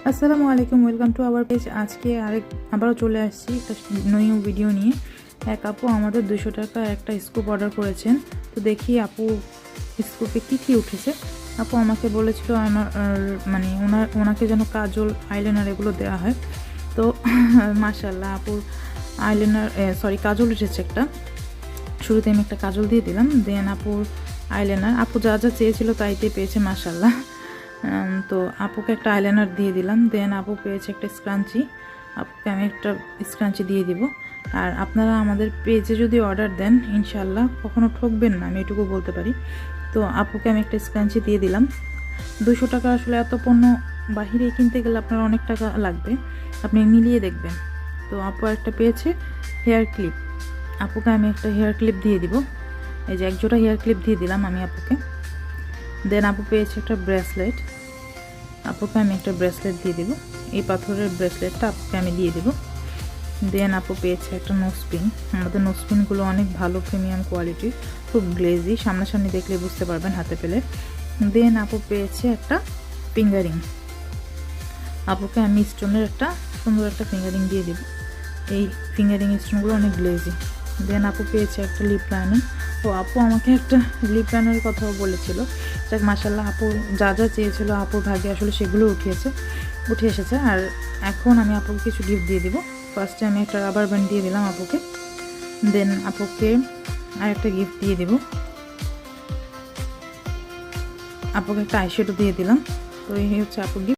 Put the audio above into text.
আসসালামু আলাইকুম, welcome to our page. আজকে আবারও চলে আসছি একটা নিউ ভিডিও নিয়ে। এক আপু আমাদের 200 টাকা একটা স্কুপ অর্ডার করেছেন। তো দেখি আপু স্কুপে কী উঠেছে। আপু আমাকে বলেছিল ওনাকে যেন কাজল, আইলাইনার এগুলো দেওয়া হয়। তো মাশাআল্লাহ আপুর কাজল উঠেছে একটা। শুরুতে আমি একটা কাজল দিয়ে দিলাম, দেন আপুর আইলাইনার। আপু যা যা চেয়েছিল তাইতে পেয়েছে মাশাআল্লাহ। তো আপুকে একটা আইলাইনার দিয়ে দিলাম, দেন আপু পেয়েছে একটা স্ক্রাঞ্চি। আপুকে আমি একটা স্ক্রাঞ্চি দিয়ে দিব। আর আপনারা আমাদের পেজে যদি অর্ডার দেন ইনশাআল্লাহ কখনো ঠকবেন না, আমি এটুকু বলতে পারি। তো আপুকে আমি একটা স্ক্রাঞ্চি দিয়ে দিলাম। 200 টাকা আসলে এত পণ্য বাহিরে কিনতে গেলে আপনার অনেক টাকা লাগবে, আপনি মিলিয়ে দেখবেন। তো আপু একটা পেয়েছে হেয়ার ক্লিপ। আপুকে আমি একটা হেয়ার ক্লিপ দিয়ে দিব। এই যে একজোড়া হেয়ার ক্লিপ দিয়ে দিলাম আমি আপুকে। দেন আপু পেয়েছে একটা ব্রেসলেট। আপুকে আমি একটা ব্রেসলেট দিয়ে দেবো, এই পাথরের ব্রেসলেটটা আপুকে আমি দিয়ে দেবো। দেন আপু পেয়েছে একটা নোজপিন। আমাদের নোজপিনগুলো অনেক ভালো, প্রিমিয়াম কোয়ালিটির, খুব গ্লেজি, সামনাসামনি দেখলে বুঝতে পারবেন হাতে পেলে। দেন আপু পেয়েছে একটা ফিঙ্গারিং। আপুকে আমি স্টোনের একটা সুন্দর একটা ফিঙ্গারিং দিয়ে দেবো। এই ফিঙ্গারিং স্টোনগুলো অনেক গ্লেজি। দেন আপু পেয়েছে একটা লিপ লাইনার। ও আপু আমাকে একটা লিপ লাইনারের কথাও বলেছিল। যাক মাশাআল্লাহ, আপু যা যা চেয়েছিল আপুর ভাগ্যে আসলে সেগুলো উঠে এসেছে। আর এখন আমি আপুকে কিছু গিফট দিয়ে দিব। ফার্স্টে আমি একটা রাবার ব্যান্ড দিয়ে দিলাম আপুকে। দেন আপুকে আরেকটা গিফট দিয়ে দেব, আপুকে একটা আইশ্যাডো দিয়ে দিলাম। তো এই হচ্ছে আপুর গিফট।